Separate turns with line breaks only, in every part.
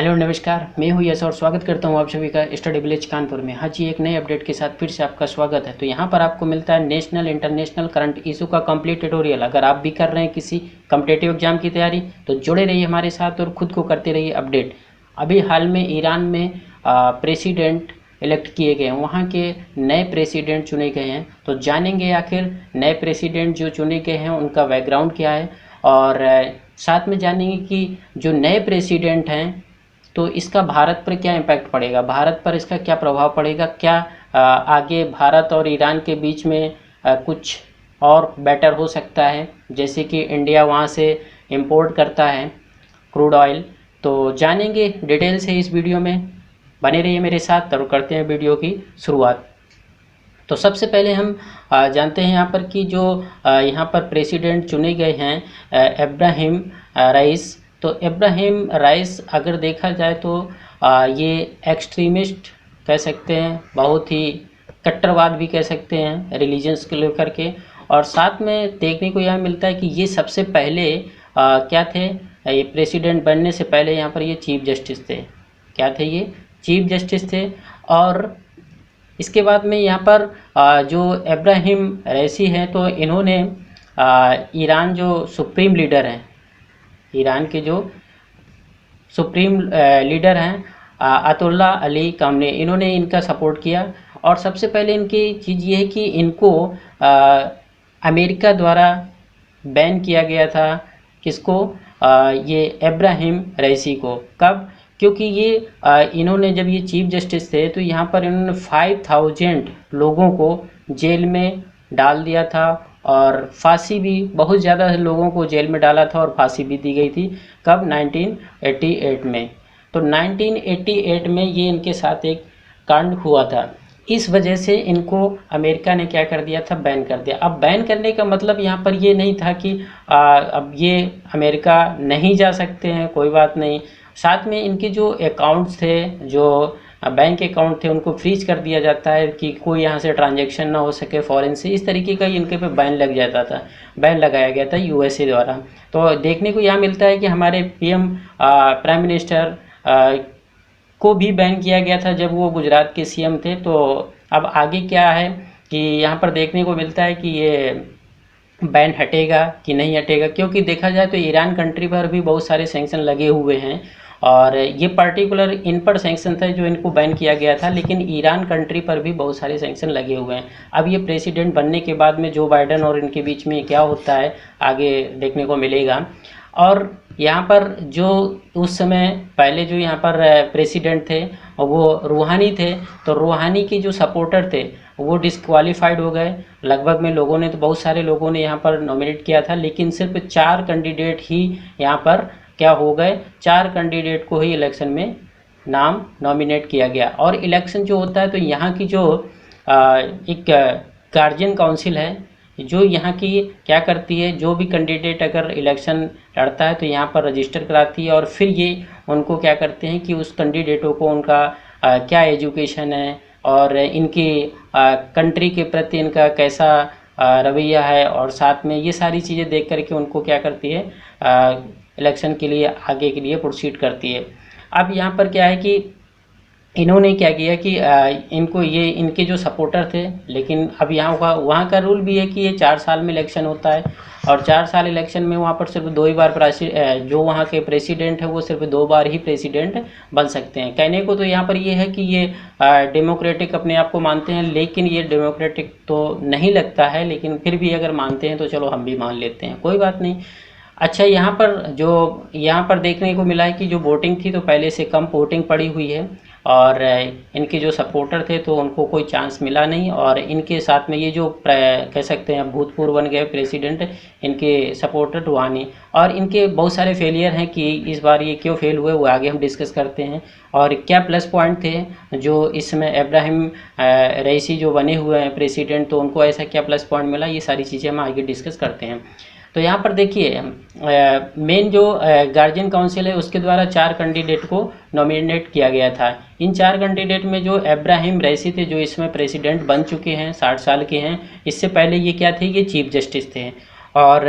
Hello नमस्कार, मैं हूँ यश और स्वागत करता हूँ आप सभी का स्टडी विलेज कानपुर में। हाँ जी, एक नए अपडेट के साथ फिर से आपका स्वागत है। तो यहाँ पर आपको मिलता है नेशनल इंटरनेशनल करंट इशू का कंप्लीट ट्यूटोरियल। अगर आप भी कर रहे हैं किसी कम्पिटेटिव एग्जाम की तैयारी तो जुड़े रहिए हमारे साथ और खुद को करते रहिए अपडेट। अभी हाल में ईरान में प्रेसिडेंट इलेक्ट किए गए हैं, वहाँ के नए प्रेसिडेंट चुने गए हैं। तो जानेंगे आखिर नए प्रेसिडेंट जो चुने गए हैं उनका बैकग्राउंड क्या है, और साथ में जानेंगे कि जो नए प्रेसिडेंट हैं तो इसका भारत पर क्या इम्पैक्ट पड़ेगा, भारत पर इसका क्या प्रभाव पड़ेगा, क्या आगे भारत और ईरान के बीच में कुछ और बेटर हो सकता है, जैसे कि इंडिया वहाँ से इंपोर्ट करता है क्रूड ऑयल। तो जानेंगे डिटेल से इस वीडियो में, बने रहिए मेरे साथ और करते हैं वीडियो की शुरुआत। तो सबसे पहले हम जानते हैं यहाँ पर कि जो यहाँ पर प्रेसिडेंट चुने गए हैं इब्राहिम राइस। तो इब्राहिम राइस अगर देखा जाए तो ये एक्सट्रीमिस्ट कह सकते हैं, बहुत ही कट्टरवाद भी कह सकते हैं रिलीजन्स को लेकर के। और साथ में देखने को यह मिलता है कि ये सबसे पहले क्या थे, ये प्रेसिडेंट बनने से पहले यहाँ पर ये चीफ जस्टिस थे। क्या थे ये? चीफ जस्टिस थे। और इसके बाद में यहाँ पर जो इब्राहिम रईसी हैं तो इन्होंने ईरान जो सुप्रीम लीडर हैं, ईरान के जो सुप्रीम लीडर हैं अतुल्ला अली कामने, इन्होंने इनका सपोर्ट किया। और सबसे पहले इनकी चीज़ ये है कि इनको अमेरिका द्वारा बैन किया गया था। किसको? ये इब्राहिम रईसी को। कब? क्योंकि ये इन्होंने जब ये चीफ जस्टिस थे तो यहाँ पर इन्होंने 5000 लोगों को जेल में डाल दिया था, और फांसी भी बहुत ज़्यादा लोगों को जेल में डाला था और फांसी भी दी गई थी। कब? 1988 में। तो 1988 में ये इनके साथ एक कांड हुआ था। इस वजह से इनको अमेरिका ने क्या कर दिया था? बैन कर दिया। अब बैन करने का मतलब यहाँ पर ये नहीं था कि अब ये अमेरिका नहीं जा सकते हैं, कोई बात नहीं। साथ में इनके जो अकाउंट्स थे, जो बैंक अकाउंट थे, उनको फ्रीज कर दिया जाता है कि कोई यहाँ से ट्रांजैक्शन ना हो सके फॉरेन से। इस तरीके का इनके पे बैन लग जाता था, बैन लगाया गया था यूएसए द्वारा। तो देखने को यहाँ मिलता है कि हमारे पीएम प्राइम मिनिस्टर को भी बैन किया गया था जब वो गुजरात के सीएम थे। तो अब आगे क्या है कि यहाँ पर देखने को मिलता है कि ये बैन हटेगा कि नहीं हटेगा, क्योंकि देखा जाए तो ईरान कंट्री पर भी बहुत सारे सैंक्शन लगे हुए हैं, और ये पर्टिकुलर इन पर सैंक्शन था जो इनको बैन किया गया था, लेकिन ईरान कंट्री पर भी बहुत सारे सैंक्शन लगे हुए हैं। अब ये प्रेसिडेंट बनने के बाद में जो बाइडन और इनके बीच में क्या होता है आगे देखने को मिलेगा। और यहाँ पर जो उस समय पहले जो यहाँ पर प्रेसिडेंट थे वो रूहानी थे, तो रूहानी के जो सपोर्टर थे वो डिस्क्वालीफाइड हो गए। लगभग में लोगों ने, तो बहुत सारे लोगों ने यहाँ पर नॉमिनेट किया था, लेकिन सिर्फ 4 कैंडिडेट ही यहाँ पर क्या हो गए, 4 कैंडिडेट को ही इलेक्शन में नाम नॉमिनेट किया गया। और इलेक्शन जो होता है तो यहाँ की जो एक गार्जियन काउंसिल है जो यहाँ की क्या करती है, जो भी कैंडिडेट अगर इलेक्शन लड़ता है तो यहाँ पर रजिस्टर कराती है, और फिर ये उनको क्या करते हैं कि उस कैंडिडेटों को उनका क्या एजुकेशन है और इनकी कंट्री के प्रति इनका कैसा रवैया है, और साथ में ये सारी चीज़ें देख करके उनको क्या करती है, इलेक्शन के लिए आगे के लिए प्रोसीड करती है। अब यहाँ पर क्या है कि इन्होंने क्या किया कि इनको ये इनके जो सपोर्टर थे, लेकिन अब यहाँ वहाँ का रूल भी है कि ये 4 साल में इलेक्शन होता है, और 4 साल इलेक्शन में वहाँ पर सिर्फ 2 ही बार जो वहाँ के प्रेसिडेंट है वो सिर्फ 2 बार ही प्रेसिडेंट बन सकते हैं। कहने को तो यहाँ पर ये है कि ये डेमोक्रेटिक अपने आप को मानते हैं, लेकिन ये डेमोक्रेटिक तो नहीं लगता है, लेकिन फिर भी अगर मानते हैं तो चलो हम भी मान लेते हैं, कोई बात नहीं। अच्छा, यहाँ पर देखने को मिला है कि जो वोटिंग थी तो पहले से कम वोटिंग पड़ी हुई है, और इनके जो सपोर्टर थे तो उनको कोई चांस मिला नहीं। और इनके साथ में ये जो कह सकते हैं भूतपूर्व बन गए प्रेसिडेंट, इनके सपोर्टर रूहानी, और इनके बहुत सारे फेलियर हैं कि इस बार ये क्यों फेल हुए वो आगे हम डिस्कस करते हैं, और क्या प्लस पॉइंट थे जो इस समय इब्राहिम रईसी जो बने हुए हैं प्रेसिडेंट, तो उनको ऐसा क्या प्लस पॉइंट मिला, ये सारी चीज़ें हम आगे डिस्कस करते हैं। तो यहाँ पर देखिए मेन जो गार्जियन काउंसिल है उसके द्वारा 4 कैंडिडेट को नॉमिनेट किया गया था। इन 4 कैंडिडेट में जो इब्राहिम रईसी थे जो इसमें प्रेसिडेंट बन चुके हैं, 60 साल के हैं। इससे पहले ये क्या थे, ये चीफ जस्टिस थे। और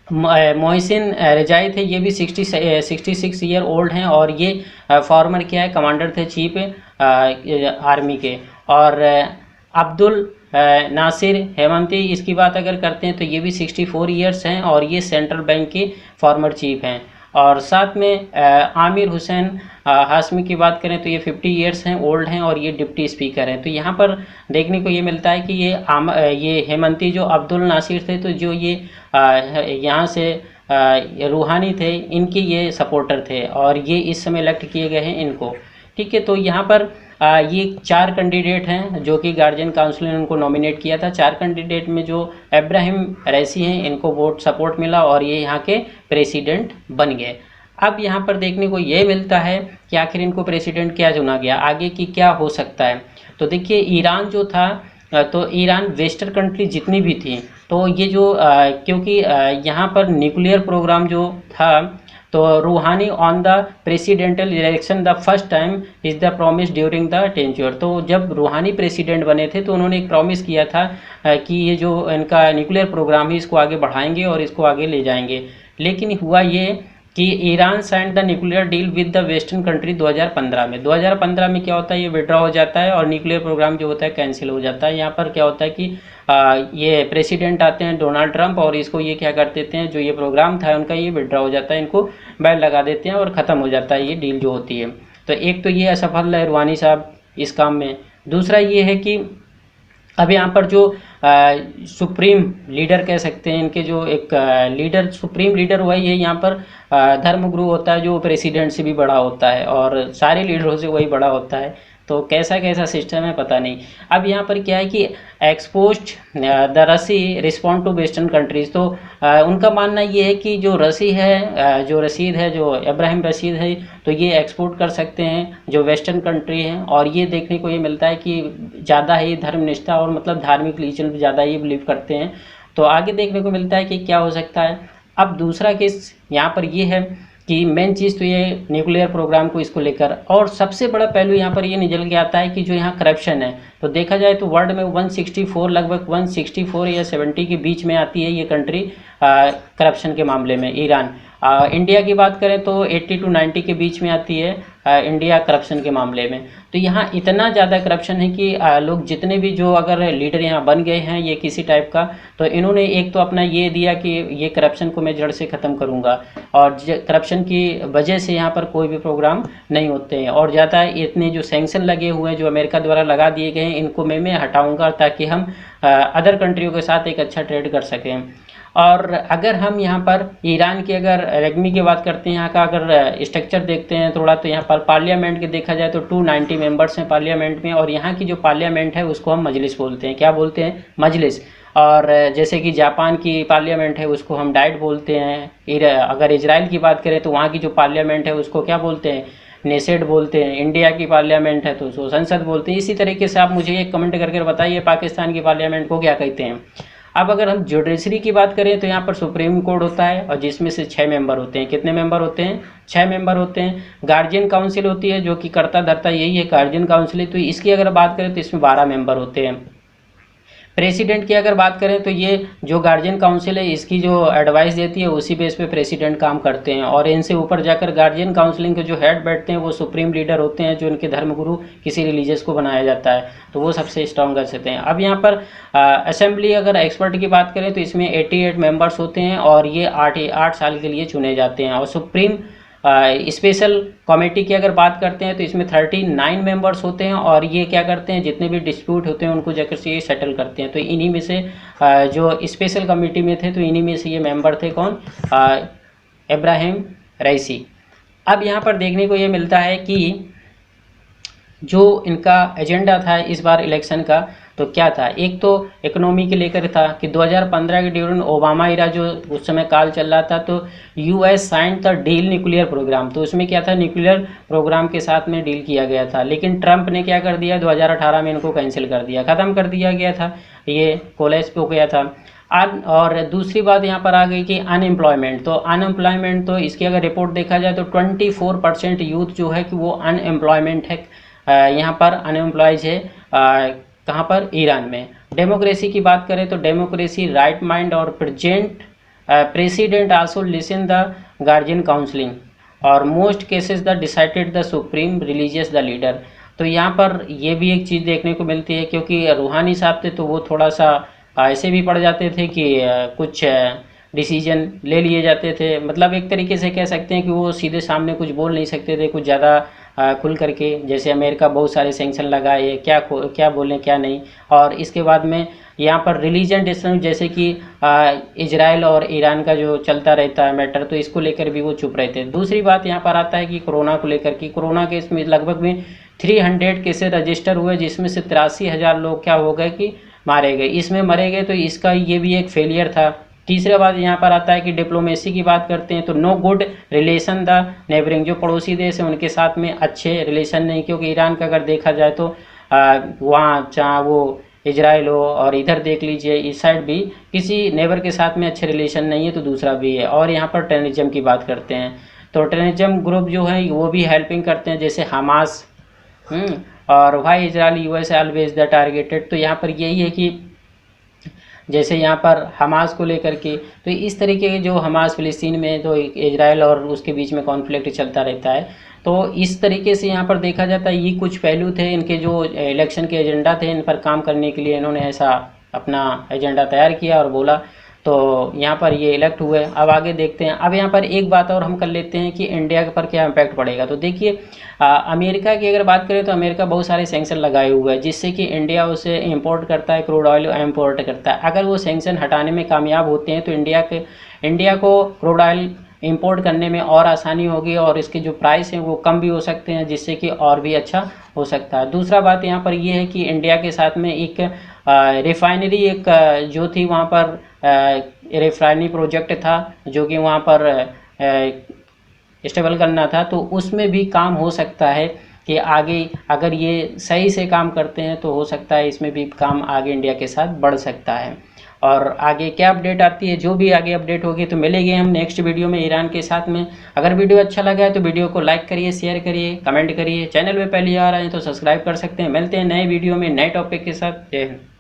मोहसिन रजाई थे, ये भी 66 ईयर ओल्ड हैं और ये फॉर्मर क्या है, कमांडर थे चीफ आर्मी के। और अब्दुल नासिर हेमंती, इसकी बात अगर करते हैं तो ये भी 64 ईयर्स हैं और ये सेंट्रल बैंक के फॉर्मर चीफ हैं। और साथ में आमिर हुसैन हाशमी की बात करें तो ये 50 ईयर्स हैं, ओल्ड हैं और ये डिप्टी स्पीकर हैं। तो यहाँ पर देखने को ये मिलता है कि ये हेमंती जो अब्दुल नासिर थे, तो जो ये यहाँ से रूहानी थे, इनके ये सपोर्टर थे और ये इस समय इलेक्ट किए गए हैं इनको। ठीक है, तो यहाँ पर ये 4 कैंडिडेट हैं जो कि गार्जियन काउंसिल ने उनको नॉमिनेट किया था। 4 कैंडिडेट में जो इब्राहिम रईसी हैं, इनको वोट सपोर्ट मिला और ये यहाँ के प्रेसिडेंट बन गए। अब यहाँ पर देखने को ये मिलता है कि आखिर इनको प्रेसिडेंट क्या चुना गया, आगे की क्या हो सकता है। तो देखिए, ईरान जो था, तो ईरान वेस्टर्न कंट्री जितनी भी थी, तो ये जो क्योंकि यहाँ पर न्यूक्लियर प्रोग्राम जो था, तो Rouhani on the presidential election the first time is the promise during the tenure. तो जब रूहानी प्रेसिडेंट बने थे तो उन्होंने एक प्रॉमिस किया था कि ये जो इनका न्यूक्लियर प्रोग्राम है इसको आगे बढ़ाएंगे और इसको आगे ले जाएंगे। लेकिन हुआ ये कि Iran signed the nuclear deal with the western country 2015 में। 2015 में क्या होता है, ये विड्रॉ हो जाता है और न्यूक्लियर प्रोग्राम जो होता है कैंसिल हो जाता है। यहाँ पर क्या होता है कि ये प्रेसिडेंट आते हैं डोनाल्ड ट्रंप और इसको ये क्या कर देते हैं, जो ये प्रोग्राम था उनका ये विड्रॉ हो जाता है, इनको बैन लगा देते हैं और ख़त्म हो जाता है ये डील जो होती है। तो एक तो ये असफल है रूहानी साहब इस काम में। दूसरा ये है कि अब यहाँ पर जो सुप्रीम लीडर कह सकते हैं, इनके जो एक लीडर, सुप्रीम लीडर वही है यहाँ पर, धर्मगुरु होता है जो प्रेसिडेंट से भी बड़ा होता है और सारे लीडरों से वही बड़ा होता है। तो कैसा कैसा सिस्टम है पता नहीं। अब यहाँ पर क्या है कि एक्सपोज्ड द रसी रिस्पॉन्ड टू वेस्टर्न कंट्रीज़। तो उनका मानना ये है कि जो रसी है, जो रसीद है, जो इब्राहिम रसीद है, तो ये एक्सपोर्ट कर सकते हैं जो वेस्टर्न कंट्री हैं। और ये देखने को ये मिलता है कि ज़्यादा ही धर्मनिष्ठा और मतलब धार्मिक रिलीजन पर ज़्यादा ये बिलीव करते हैं। तो आगे देखने को मिलता है कि क्या हो सकता है। अब दूसरा केस यहाँ पर ये है कि मेन चीज़ तो ये न्यूक्लियर प्रोग्राम को इसको लेकर, और सबसे बड़ा पहलू यहाँ पर ये निकल के आता है कि जो यहाँ करप्शन है, तो देखा जाए तो वर्ल्ड में 164, लगभग 164 या 70 के बीच में आती है ये कंट्री करप्शन के मामले में, ईरान। इंडिया की बात करें तो 80 to 90 के बीच में आती है इंडिया करप्शन के मामले में। तो यहाँ इतना ज़्यादा करप्शन है कि लोग जितने भी जो अगर लीडर यहाँ बन गए हैं ये किसी टाइप का, तो इन्होंने एक तो अपना ये दिया कि ये करप्शन को मैं जड़ से ख़त्म करूँगा, और करप्शन की वजह से यहाँ पर कोई भी प्रोग्राम नहीं होते हैं। और ज़्यादा इतने जो सैंक्शन लगे हुए हैं जो अमेरिका द्वारा लगा दिए गए हैं, इनको मैं हटाऊँगा ताकि हम अदर कंट्रियों के साथ एक अच्छा ट्रेड कर सकें। और अगर हम यहाँ पर ईरान की अगर रेगमी की बात करते हैं, यहाँ का अगर स्ट्रक्चर देखते हैं थोड़ा, तो यहाँ पर पार्लियामेंट के देखा जाए तो 290 मेंबर्स हैं पार्लियामेंट में, और यहाँ की जो पार्लियामेंट है उसको हम मजलिस बोलते हैं। क्या बोलते हैं? मजलिस। और जैसे कि जापान की पार्लियामेंट है उसको हम डाइट बोलते हैं। अगर इजराइल की बात करें तो वहाँ की जो पार्लियामेंट है उसको क्या बोलते हैं? नेसेट बोलते हैं। इंडिया की पार्लियामेंट है तो उसको संसद बोलते हैं। इसी तरीके से आप मुझे एक कमेंट करके बताइए पाकिस्तान की पार्लियामेंट को क्या कहते हैं। अब अगर हम जुडिशरी की बात करें तो यहाँ पर सुप्रीम कोर्ट होता है और जिसमें से 6 मेंबर होते हैं। कितने मेंबर होते हैं? 6 मेंबर होते हैं। गार्जियन काउंसिल होती है जो कि करता धरता यही है, गार्जियन काउंसिल। तो इसकी अगर बात करें तो इसमें 12 मेंबर होते हैं। प्रेसिडेंट की अगर बात करें तो ये जो गार्जियन काउंसिल है इसकी जो एडवाइस देती है उसी बेस पे प्रेसिडेंट काम करते हैं, और इनसे ऊपर जाकर गार्जियन काउंसिलिंग के जो हेड बैठते हैं वो सुप्रीम लीडर होते हैं, जो इनके धर्मगुरु किसी रिलीजियस को बनाया जाता है, तो वो सबसे स्ट्रॉन्ग कर सकते हैं। अब यहाँ पर असेंबली अगर एक्सपर्ट की बात करें तो इसमें 88 मेंबर्स होते हैं और ये 8 साल के लिए चुने जाते हैं। और सुप्रीम स्पेशल कमेटी की अगर बात करते हैं तो इसमें 39 मेंबर्स होते हैं, और ये क्या करते हैं, जितने भी डिस्प्यूट होते हैं उनको जाकर से ये सेटल करते हैं। तो इन्हीं में से जो स्पेशल कमेटी में थे तो इन्हीं में से ये मेंबर थे कौन? इब्राहिम रईसी। अब यहाँ पर देखने को ये मिलता है कि जो इनका एजेंडा था इस बार इलेक्शन का तो क्या था। एक तो इकोनॉमी के लेकर था कि 2015 के ड्यूरिंग ओबामा इरा जो उस समय काल चल रहा था, तो US signed the deal nuclear program. तो उसमें क्या था, न्यूक्लियर प्रोग्राम के साथ में डील किया गया था। लेकिन ट्रंप ने क्या कर दिया, 2018 में इनको कैंसिल कर दिया, ख़त्म कर दिया गया था, ये कोलैप्स हो गया था। और दूसरी बात यहाँ पर आ गई कि अनएम्प्लॉयमेंट। तो अनएम्प्लॉयमेंट तो इसकी अगर रिपोर्ट देखा जाए तो 24% यूथ जो है कि वो अनएम्प्लॉयमेंट है, यहाँ पर अनएम्प्लॉयज है। कहाँ पर? ईरान में। डेमोक्रेसी की बात करें तो डेमोक्रेसी, राइट माइंड और present president also listen the guardian counselling और most cases the decided the supreme religious the leader. तो यहाँ पर ये भी एक चीज़ देखने को मिलती है, क्योंकि रूहानी साहब थे तो वो थोड़ा सा ऐसे भी पड़ जाते थे कि कुछ डिसीजन ले लिए जाते थे। मतलब एक तरीके से कह सकते हैं कि वो सीधे सामने कुछ बोल नहीं सकते थे कुछ ज़्यादा खुल करके। जैसे अमेरिका बहुत सारे सेंक्शन लगाए, क्या बोलें क्या नहीं। और इसके बाद में यहाँ पर रिलीजन डिस्टेंस जैसे कि इजराइल और ईरान का जो चलता रहता है मैटर, तो इसको लेकर भी वो चुप रहते हैं। दूसरी बात यहाँ पर आता है कि कोरोना को लेकर कि कोरोना के इसमें लगभग में 300 केसेस रजिस्टर हुए, जिसमें से 83,000 लोग क्या हो गए कि मारे गए, इसमें मरे गए। तो इसका ये भी एक फेलियर था। तीसरा बात यहाँ पर आता है कि डिप्लोमेसी की बात करते हैं तो no good relation the neighboring, जो पड़ोसी देश है उनके साथ में अच्छे रिलेशन नहीं। क्योंकि ईरान का अगर देखा जाए तो वहाँ चाहे वो इजराइल हो और इधर देख लीजिए इस साइड भी किसी नेबर के साथ में अच्छे रिलेशन नहीं है, तो दूसरा भी है। और यहाँ पर टेररिज्म की बात करते हैं तो टेररिज्म ग्रुप जो है वो भी हेल्पिंग करते हैं, जैसे हमास और वाई Israel US always the targeted. तो यहाँ पर यही है कि जैसे यहाँ पर हमास को लेकर के, तो इस तरीके के जो हमास फ़िलिस्तीन में तो इजराइल और उसके बीच में कॉन्फ्लिक्ट चलता रहता है। तो इस तरीके से यहाँ पर देखा जाता है ये कुछ पहलू थे इनके जो इलेक्शन के एजेंडा थे, इन पर काम करने के लिए इन्होंने ऐसा अपना एजेंडा तैयार किया और बोला, तो यहाँ पर ये इलेक्ट हुए। अब आगे देखते हैं। अब यहाँ पर एक बात और हम कर लेते हैं कि इंडिया पर क्या इम्पैक्ट पड़ेगा। तो देखिए अमेरिका की अगर बात करें तो अमेरिका बहुत सारे सैंक्शन लगाए हुए हैं, जिससे कि इंडिया उसे इंपोर्ट करता है, क्रूड ऑयल इंपोर्ट करता है। अगर वो सैंक्शन हटाने में कामयाब होते हैं तो इंडिया को क्रूड ऑयल इंपोर्ट करने में और आसानी होगी और इसके जो प्राइस हैं वो कम भी हो सकते हैं, जिससे कि और भी अच्छा हो सकता है। दूसरा बात यहाँ पर ये है कि इंडिया के साथ में एक रिफाइनरी एक जो थी वहाँ पर रिफाइनरी प्रोजेक्ट था जो कि वहाँ पर स्टेबल करना था, तो उसमें भी काम हो सकता है कि आगे अगर ये सही से काम करते हैं तो हो सकता है इसमें भी काम आगे इंडिया के साथ बढ़ सकता है। और आगे क्या अपडेट आती है, जो भी आगे अपडेट होगी तो मिलेंगे हम नेक्स्ट वीडियो में ईरान के साथ में। अगर वीडियो अच्छा लगा है तो वीडियो को लाइक करिए, शेयर करिए, कमेंट करिए। चैनल पे पहली आ रहे हैं तो सब्सक्राइब कर सकते हैं। मिलते हैं नए वीडियो में नए टॉपिक के साथ। जय हिंद।